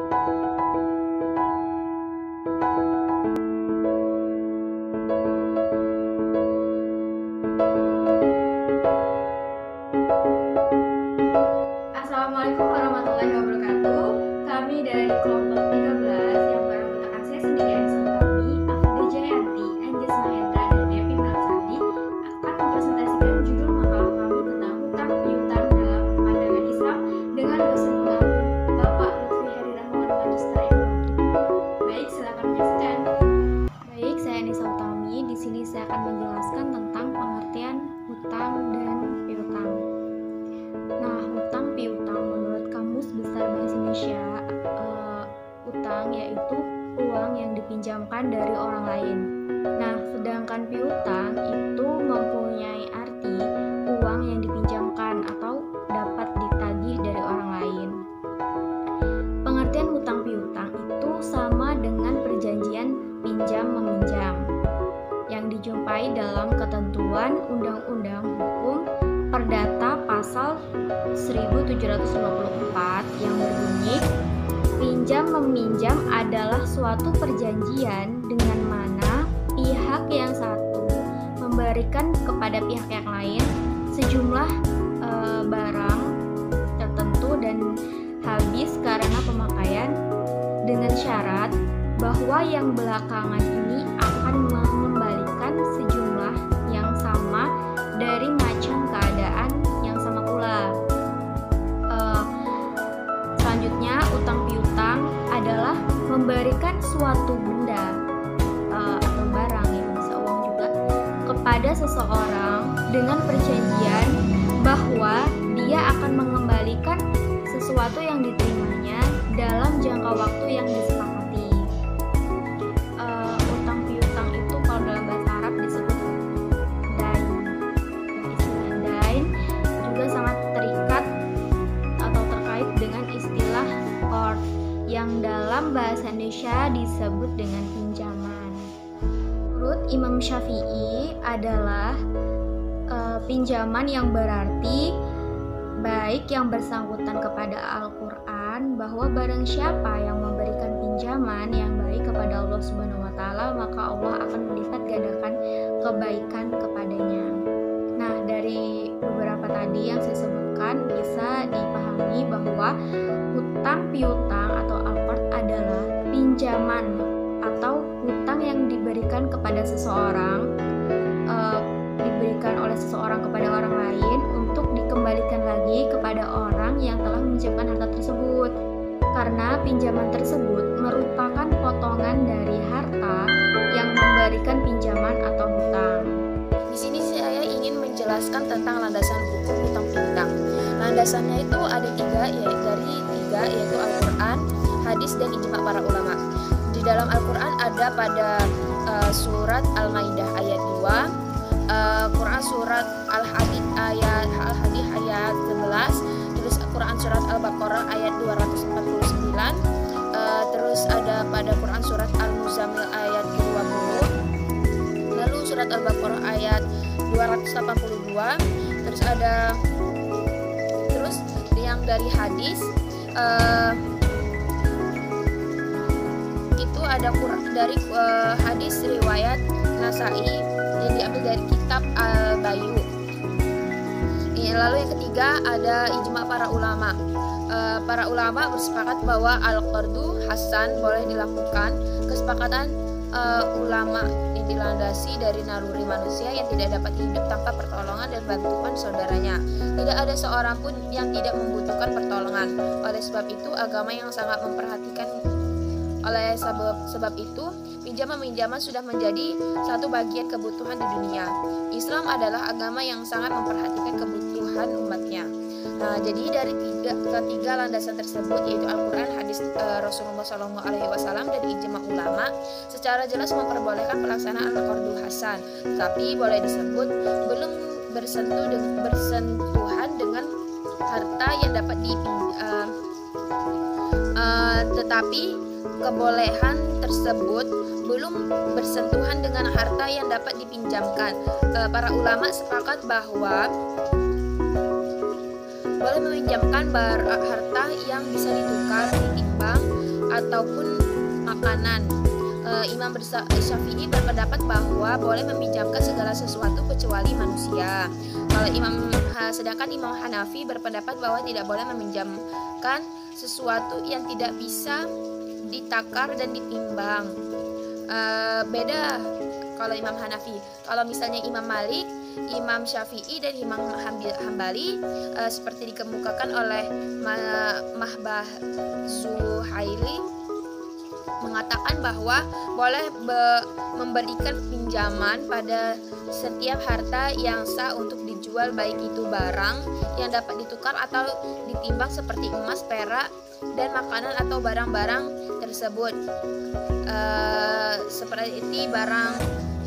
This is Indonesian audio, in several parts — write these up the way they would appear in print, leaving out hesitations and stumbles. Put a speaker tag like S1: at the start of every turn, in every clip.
S1: Assalamualaikum warahmatullahi wabarakatuh. Kami dari kelompok 13 yang beranggotakan saya sendiri, Anissa Utami, Afida Jayanti, Anjas Mahendra, dan Devi Melaksadi akan mempresentasikan judul makalah kami tentang hutang piutang dalam pandangan Islam dengan dosen pengampu Bapak Lutfi Heri Rahman, Magister Ekonomi. Baik, silakan menyaksikan. Baik, saya Anissa Utami. Di sini saya akan menjelaskan tentang pengertian hutang dan piutang. Nah, hutang piutang menurut Kamus Besar Bahasa Indonesia, utang yaitu uang yang dipinjamkan dari orang lain. Nah, sedangkan piutang itu mempunyai arti uang yang dipinjamkan atau dapat ditagih dari orang lain. Pengertian hutang piutang itu sama dengan perjanjian pinjam-meminjam yang dijumpai dalam ketentuan Undang-Undang Hukum Perdata Pasal 1754 yang berbunyi, pinjam-meminjam adalah suatu perjanjian dengan mana pihak yang satu memberikan kepada pihak yang lain sejumlah barang tertentu dan habis karena pemakaian dengan syarat bahwa yang belakangan ini akan mengembalikan sejumlah yang sama dari macam keadaan yang sama pula. Selanjutnya, utang piutang adalah memberikan suatu benda atau barang, yang bisa uang juga, kepada seseorang dengan perjanjian bahwa dia akan mengembalikan sesuatu yang diterimanya dalam jangka waktu yang disepakati. Utang piutang itu kalau dalam bahasa Arab disebut dain. Istilah dain juga sangat terikat atau terkait dengan istilah qard yang dalam bahasa Indonesia disebut dengan pinjaman. Menurut Imam Syafi'i adalah pinjaman yang berarti baik yang bersangkutan kepada Al-Quran bahwa barang siapa yang memberikan pinjaman yang baik kepada Allah Subhanahu wa Ta'ala, maka Allah akan melipat gandakan kebaikan kepadanya. Nah, dari beberapa tadi yang saya sebutkan bisa dipahami bahwa hutang piutang atau al-qard adalah pinjaman atau hutang yang diberikan kepada seseorang, diberikan oleh seseorang kepada orang lain untuk dikembalikan lagi kepada orang yang telah meminjamkan harta tersebut, karena pinjaman tersebut merupakan potongan dari harta yang memberikan pinjaman atau hutang.
S2: Di sini saya ingin menjelaskan tentang landasan hukum hutang piutang. Landasannya itu ada tiga, yaitu Al-Quran, hadis, dan ijma para ulama. Di dalam Al-Quran ada pada surat Al-Maidah ayat 2, Quran surat Al-Hadid ayat 11, terus Quran surat Al-Baqarah ayat 249, terus ada pada Quran surat Al-Muzammil ayat 20, lalu surat Al-Baqarah ayat 282, terus yang dari hadis itu ada dari hadis riwayat Nasai yang diambil dari kitab Al-Bayu. Lalu yang ketiga ada ijma para ulama. Para ulama bersepakat bahwa al-qardu hasan boleh dilakukan. Kesepakatan ulama yang dilandasi dari naluri manusia yang tidak dapat hidup tanpa pertolongan dan bantuan saudaranya. Tidak ada seorang pun yang tidak membutuhkan pertolongan. Oleh sebab itu, agama yang sangat memperhatikan. Oleh sebab itu, pinjaman-pinjaman sudah menjadi satu bagian kebutuhan di dunia. Islam adalah agama yang sangat memperhatikan kebutuhan umatnya. Nah, jadi dari ketiga landasan tersebut, yaitu Al-Quran, hadis Rasulullah SAW, dan ijma ulama, secara jelas memperbolehkan pelaksanaan al-qardu hasan, tapi boleh disebut belum bersentuhan dengan harta yang dapat tetapi kebolehan tersebut belum bersentuhan dengan harta yang dapat dipinjamkan. Para ulama sepakat bahwa boleh meminjamkan harta yang bisa ditukar, ditimbang, ataupun makanan. Imam Syafi'i berpendapat bahwa boleh meminjamkan segala sesuatu kecuali manusia. Sedangkan Imam Hanafi berpendapat bahwa tidak boleh meminjamkan sesuatu yang tidak bisa ditakar dan ditimbang. Beda kalau Imam Hanafi. Kalau misalnya Imam Malik, Imam Syafi'i dan Imam Hambali seperti dikemukakan oleh Mahbah Zuhaili mengatakan bahwa boleh memberikan pinjaman pada setiap harta yang sah untuk dijual, baik itu barang yang dapat ditukar atau ditimbang seperti emas, perak, dan makanan atau barang-barang tersebut. Seperti barang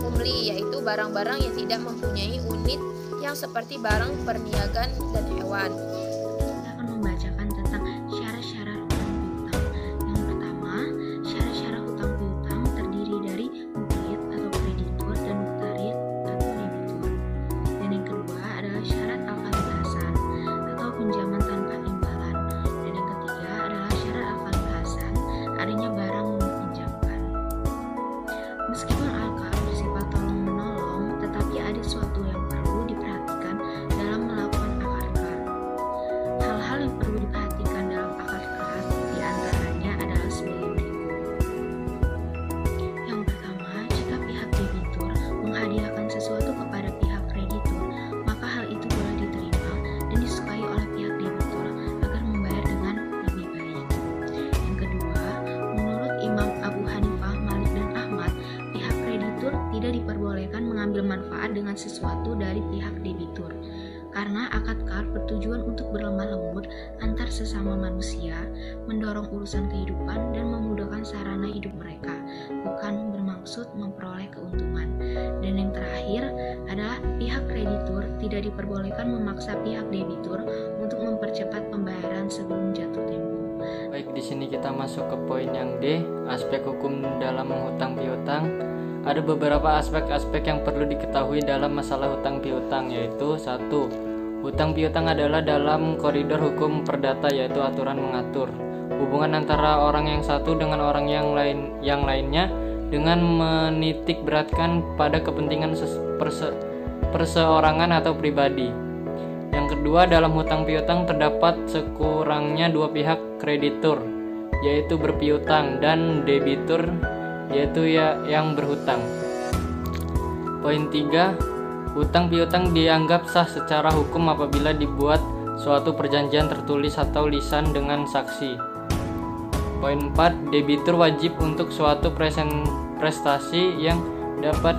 S2: umli, yaitu barang-barang yang tidak mempunyai unit yang seperti barang perniagaan dan hewan.
S1: Kita akan membacakan tentang syarat-syarat hutang piutang. Yang pertama, syarat-syarat hutang piutang terdiri dari muqrid atau kreditur dan muqtarid atau debitur. Dan yang kedua adalah syarat al-qalil hasan atau pinjaman tanpa imbalan. Dan yang ketiga adalah syarat al-qalil hasan, adanya barang meminjamkan. Meskipun al-qal bersifat tolong menolong, tetapi ada sesuatu yang perlu diperhatikan dalam melakukan akad-qard. Hal-hal yang perlu diperhatikan dalam akad-qard diantaranya adalah sebagai berikut. Yang pertama, jika pihak debitur menghadiahkan sesuatu kepada pihak kreditur, maka hal itu boleh diterima dan disukai oleh pihak debitur agar membayar dengan lebih baik. Yang kedua, menurut Imam Abu Hanifah, Malik, dan Ahmad, pihak kreditur tidak diperbolehkan mengambil manfaat dengan sesuatu dari pihak debitur, karena akad-qard bertujuan untuk berlemah lembut antar sesama manusia, mendorong urusan kehidupan dan memudahkan sarana hidup mereka, bukan bermaksud memperoleh keuntungan. Dan yang terakhir adalah pihak kreditur tidak diperbolehkan memaksa pihak debitur untuk mempercepat pembayaran sebelum jatuh tempo.
S3: Baik, di sini kita masuk ke poin yang D, aspek hukum dalam hutang piutang. Ada beberapa aspek-aspek yang perlu diketahui dalam masalah hutang piutang, yaitu 1. Hutang piutang adalah dalam koridor hukum perdata, yaitu aturan mengatur hubungan antara orang yang satu dengan orang yang lainnya dengan menitik beratkan pada kepentingan perseorangan atau pribadi. Yang kedua, dalam hutang piutang terdapat sekurangnya dua pihak kreditur, yaitu berpiutang, dan debitur, yaitu yang berhutang. Poin 3, hutang piutang dianggap sah secara hukum apabila dibuat suatu perjanjian tertulis atau lisan dengan saksi. Poin 4, debitur wajib untuk suatu prestasi yang dapat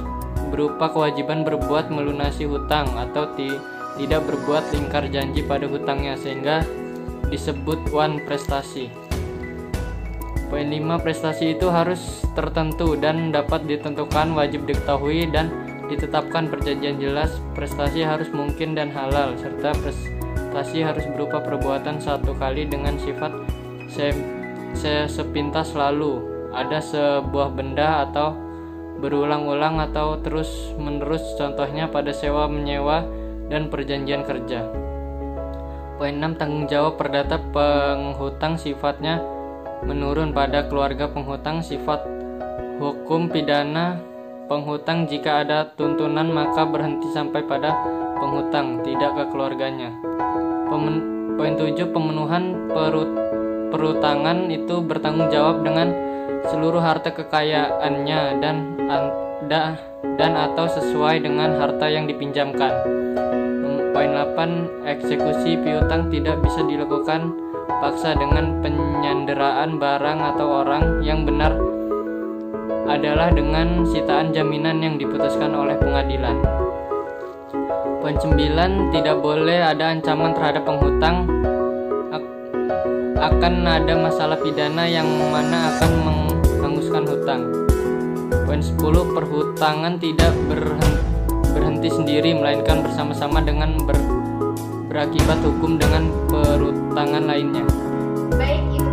S3: berupa kewajiban berbuat melunasi hutang atau tidak berbuat lingkar janji pada hutangnya, sehingga disebut wan prestasi. Poin 5, prestasi itu harus tertentu dan dapat ditentukan, wajib diketahui dan ditetapkan perjanjian jelas. Prestasi harus mungkin dan halal, serta prestasi harus berupa perbuatan satu kali dengan sifat sepintas lalu, ada sebuah benda atau berulang-ulang atau terus-menerus, contohnya pada sewa menyewa dan perjanjian kerja. Poin 6, tanggung jawab perdata penghutang sifatnya menurun pada keluarga penghutang. Sifat hukum pidana penghutang, jika ada tuntunan maka berhenti sampai pada penghutang, tidak ke keluarganya. Poin 7, pemenuhan perutangan itu bertanggung jawab dengan seluruh harta kekayaannya dan atau sesuai dengan harta yang dipinjamkan. Poin 8, eksekusi piutang tidak bisa dilakukan paksa dengan penyanderaan barang atau orang. Yang benar adalah dengan sitaan jaminan yang diputuskan oleh pengadilan. Poin 9, tidak boleh ada ancaman terhadap penghutang akan ada masalah pidana yang mana akan menghanguskan hutang. Poin 10, perhutangan tidak berhenti sendiri, melainkan bersama-sama dengan berakibat hukum dengan perutangan lainnya.
S1: Baik, itu